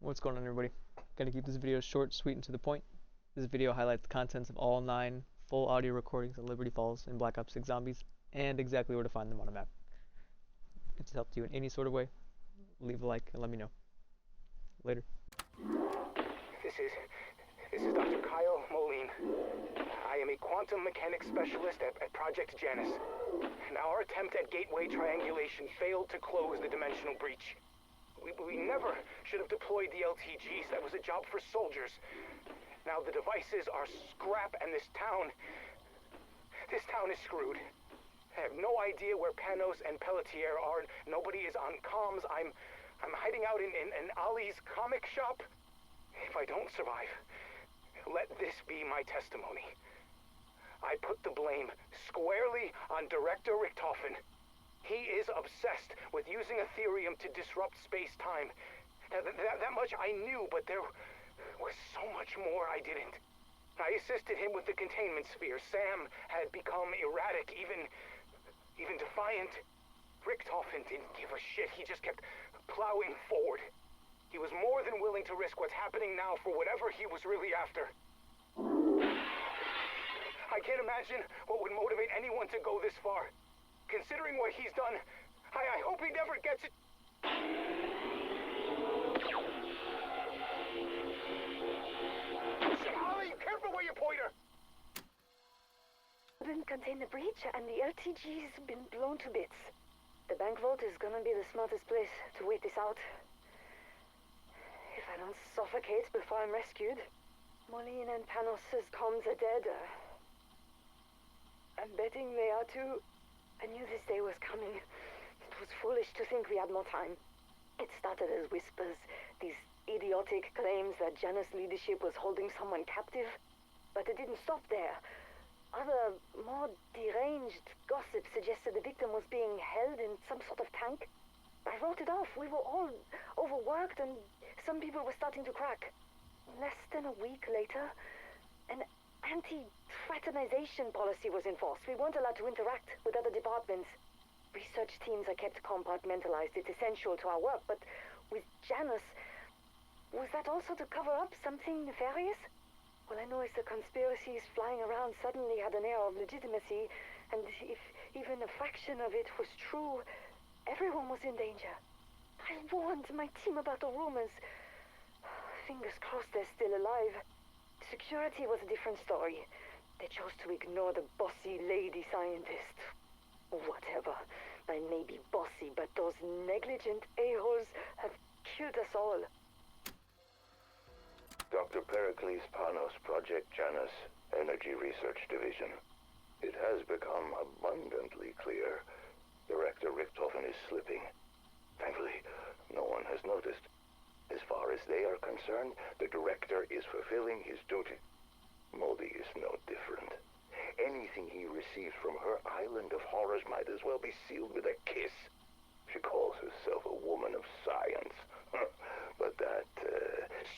What's going on, everybody? Gonna keep this video short, sweet, and to the point. This video highlights the contents of all 9 full audio recordings of Liberty Falls and Black Ops 6 Zombies, and exactly where to find them on a map. If it's helped you in any sort of way, leave a like and let me know. Later. This is Dr. Kyle Moline. I am a quantum mechanics specialist at Project Janus. Now, our attempt at gateway triangulation failed to close the dimensional breach. We never should have deployed the LTGs. That was a job for soldiers. Now the devices are scrap, and this town is screwed. I have no idea where Panos and Pelletier are. Nobody is on comms. I'm hiding out in Ali's comic shop. If I don't survive, let this be my testimony. I put the blame squarely on Director Richtofen. He is obsessed with using Ethereum to disrupt space-time. That much I knew, but there was so much more I didn't. I assisted him with the containment sphere. Sam had become erratic, even defiant. Richtofen didn't give a shit. He just kept plowing forward. He was more than willing to risk what's happening now for whatever he was really after. I can't imagine what would motivate anyone to go this far. Considering what he's done, I hope he never gets it. Ollie, careful where you point her! Didn't contain the breach, and the LTG's been blown to bits. The bank vault is gonna be the smartest place to wait this out. If I don't suffocate before I'm rescued, Moline and Panos' comms are dead. I'm betting they are too. I knew this day was coming. It was foolish to think we had more time. It started as whispers, these idiotic claims that Janus leadership was holding someone captive. But it didn't stop there. Other, more deranged gossip suggested the victim was being held in some sort of tank. I wrote it off. We were all overworked, and some people were starting to crack. Less than a week later, an anti-fraternization policy was enforced. We weren't allowed to interact with other departments. Research teams are kept compartmentalized. It's essential to our work, but with Janus, was that also to cover up something nefarious? Well, I know the conspiracies flying around suddenly had an air of legitimacy, and if even a fraction of it was true, everyone was in danger. I warned my team about the rumors. Fingers crossed they're still alive. Security was a different story. They chose to ignore the bossy lady scientist. Whatever. I may be bossy, but those negligent a-holes have killed us all. Dr. Pericles Panos, Project Janus, Energy Research Division. It has become abundantly clear. Director Richtofen is slipping. Thankfully, no one has noticed. As far as they are concerned, the director is fulfilling his duty. Modi is no different. Anything he receives from her island of horrors might as well be sealed with a kiss. She calls herself a woman of science. But that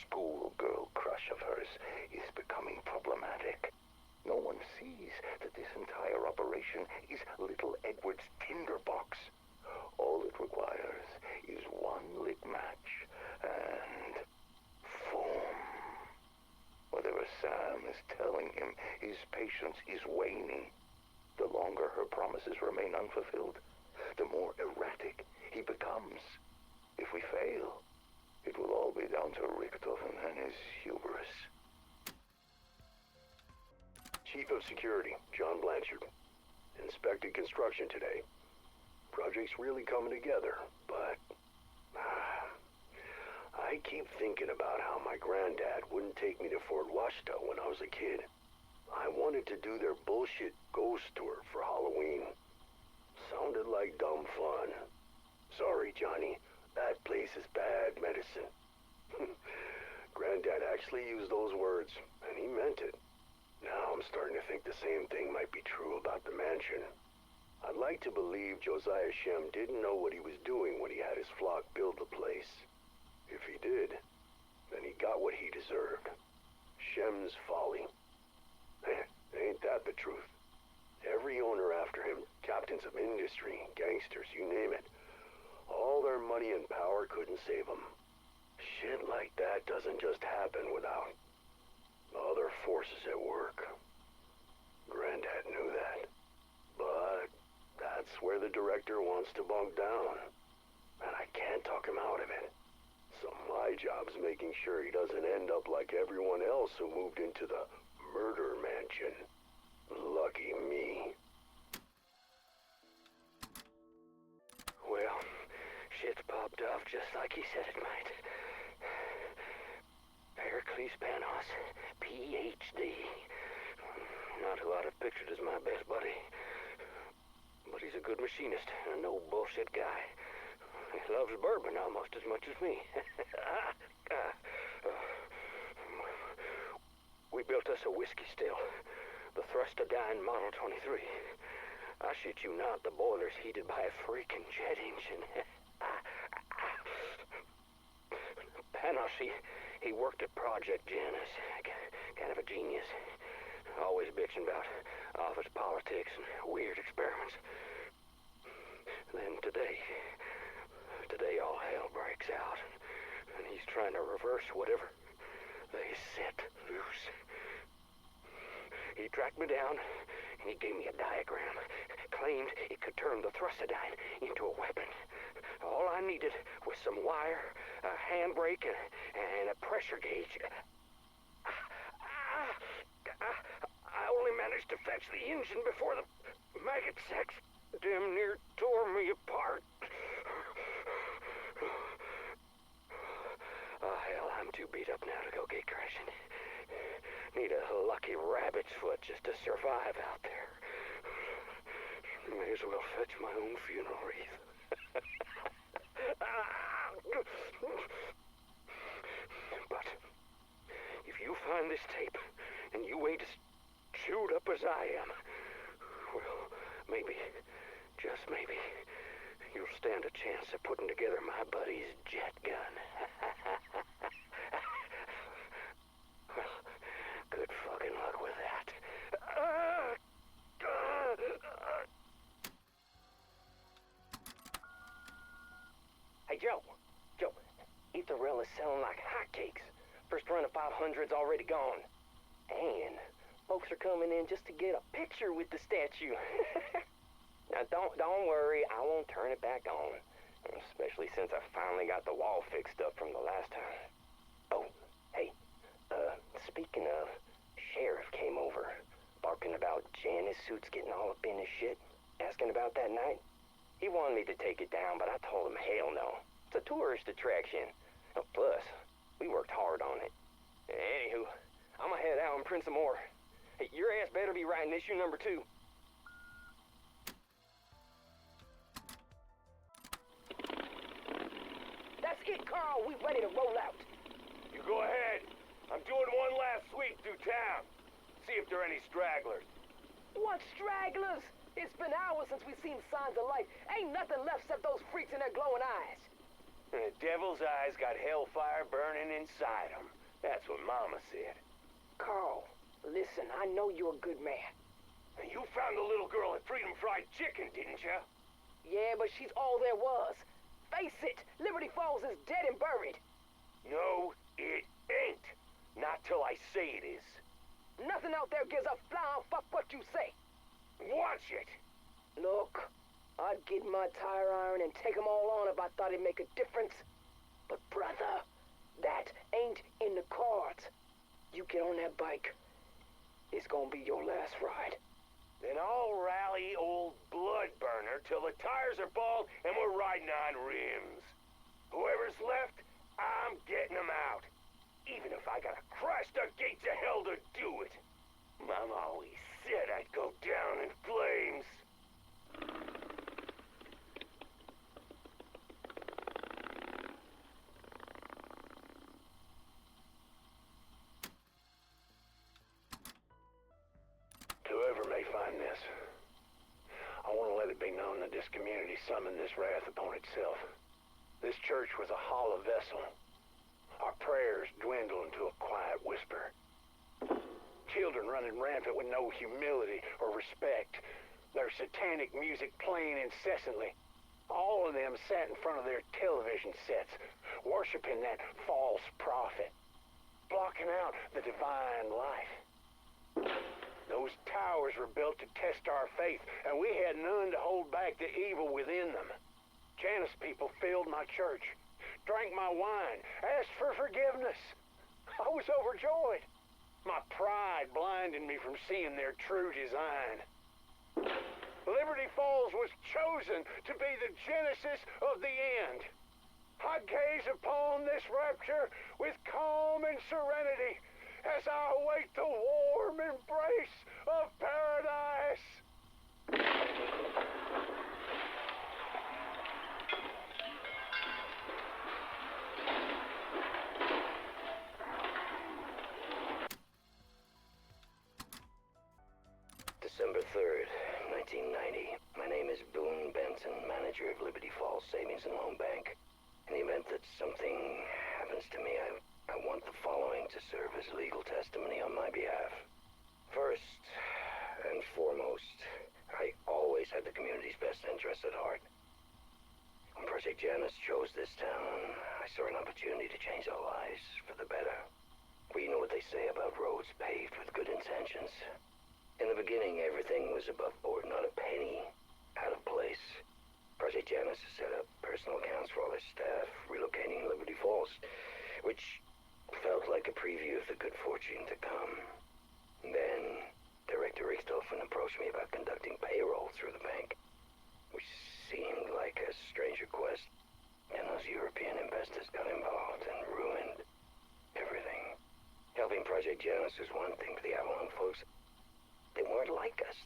schoolgirl crush of hers is becoming problematic. No one sees that this entire operation is little Edward's tinderbox. All it requires is one lit match and foam. Whatever Sam is telling him, his patience is waning. The longer her promises remain unfulfilled, the more erratic he becomes. If we fail, it will all be down to Richtofen and his hubris. Chief of Security, John Blanchard. Inspected construction today. Project's really coming together, but I keep thinking about how my granddad wouldn't take me to Fort Washita when I was a kid. I wanted to do their bullshit ghost tour for Halloween. Sounded like dumb fun. Sorry, Johnny, that place is bad medicine. Granddad actually used those words, and he meant it. Now I'm starting to think the same thing might be true about the mansion. I'd like to believe Josiah Shem didn't know what he was doing when he had his flock build the place. If he did, then he got what he deserved. Shem's folly. Ain't that the truth? Every owner after him, captains of industry, gangsters, you name it. All their money and power couldn't save him. Shit like that doesn't just happen without other forces at work. Granddad knew that. But that's where the director wants to bunk down. And I can't talk him out of it. So my job's making sure he doesn't end up like everyone else who moved into the murder mansion. Lucky me. Well, shit's popped off just like he said it might. Pericles Panos, Ph.D. Not who I'd have pictured as my best buddy. But he's a good machinist and a no-bullshit guy. He loves bourbon almost as much as me. We built us a whiskey still. The Thrustodine Model 23. I shit you not, the boiler's heated by a freaking jet engine. Panos, he worked at Project Janus. Kind of a genius. Always bitching about office politics and weird experiments. Then today all hell breaks out, and he's trying to reverse whatever they set loose. He tracked me down, and he gave me a diagram. Claimed it could turn the Thrustodine into a weapon. All I needed was some wire, a handbrake, and a pressure gauge. I only managed to fetch the engine before the maggot sex damn near tore me apart. Oh, hell, I'm too beat up now to go gate crashing. Need a lucky rabbit's foot just to survive out there. May as well fetch my own funeral wreath. But if you find this tape and you ain't as chewed up as I am, well, maybe, just maybe, you'll stand a chance of putting together my buddy's jet gun. Well, good fucking luck with that. Hey, Joe, Etherell is selling like hotcakes. First run of 500's already gone. And folks are coming in just to get a picture with the statue. Now, don't worry, I won't turn it back on. Especially since I finally got the wall fixed up from the last time. Oh, hey, speaking of, Sheriff came over, barking about Janus suits getting all up in his shit, asking about that night. He wanted me to take it down, but I told him hell no. It's a tourist attraction. Oh, plus, we worked hard on it. Anywho, I'm gonna head out and print some more. Hey, your ass better be writing issue number 2. That's it, Carl. We ready to roll out. You go ahead. I'm doing one last sweep through town. See if there are any stragglers. What stragglers? It's been hours since we've seen signs of life. Ain't nothing left except those freaks and their glowing eyes. And the devil's eyes got hellfire burning inside them. That's what Mama said. Carl, listen, I know you're a good man. And you found the little girl at Freedom Fried Chicken, didn't you? Yeah, but she's all there was. Face it, Liberty Falls is dead and buried. No, it ain't. Not till I say it is. Nothing out there gives a flying fuck what you say. Watch it! Look, I'd get my tire iron and take 'em all on if I thought it'd make a difference. But brother, that ain't in the cards. You get on that bike, it's gonna be your last ride. Then I'll rally old Bloodburner till the tires are bald and we're riding on rims. Whoever's left, I'm getting them out. Even if I gotta crash the gates of hell to do it. Mom always said I'd go down in flames. Whoever may find this, I want to let it be known that this community summoned this wrath upon itself. This church was a hollow vessel. Our prayers dwindled into a quiet whisper. Children running rampant with no humility or respect. Their satanic music playing incessantly. All of them sat in front of their television sets, worshiping that false prophet, blocking out the divine life. Those towers were built to test our faith, and we had none to hold back the evil within them. Janus people filled my church, drank my wine, asked for forgiveness. I was overjoyed. My pride blinded me from seeing their true design. Liberty Falls was chosen to be the genesis of the end. I gaze upon this rapture with calm and serenity as I await the warm embrace of paradise. December 3rd, 1990. My name is Boone Benson, manager of Liberty Falls Savings and Loan Bank. In the event that something happens to me, I want the following to serve as legal testimony on my behalf. First and foremost, I always had the community's best interests at heart. When Project Janus chose this town, I saw an opportunity to change our lives for the better. Well, you know what they say about roads paved with good intentions. In the beginning, everything was above board, not a penny out of place. Project Janus has set up personal accounts for all their staff, relocating Liberty Falls, which felt like a preview of the good fortune to come. Then, Director Richthofen approached me about conducting payroll through the bank, which seemed like a strange request. And those European investors got involved and ruined everything. Helping Project Janus was one thing, but the Avalon folks, they weren't like us.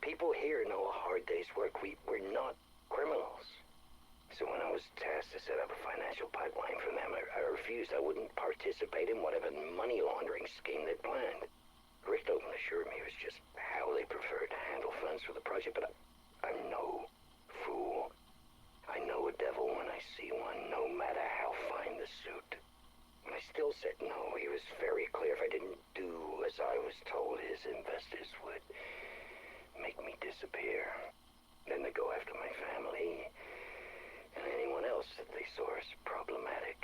People here know a hard day's work. We're not criminals. So when I was tasked to set up a financial pipeline for them, I refused. I wouldn't participate in whatever money laundering scheme they'd planned. Richthofen assured me it was just how they preferred to handle funds for the project, but I'm no fool. I know a devil when I see one, no matter how fine the suit. And I still said no. He was very clear. If I didn't do as I was told, his investors would make me disappear. Then they go after my family and anyone else that they saw as problematic.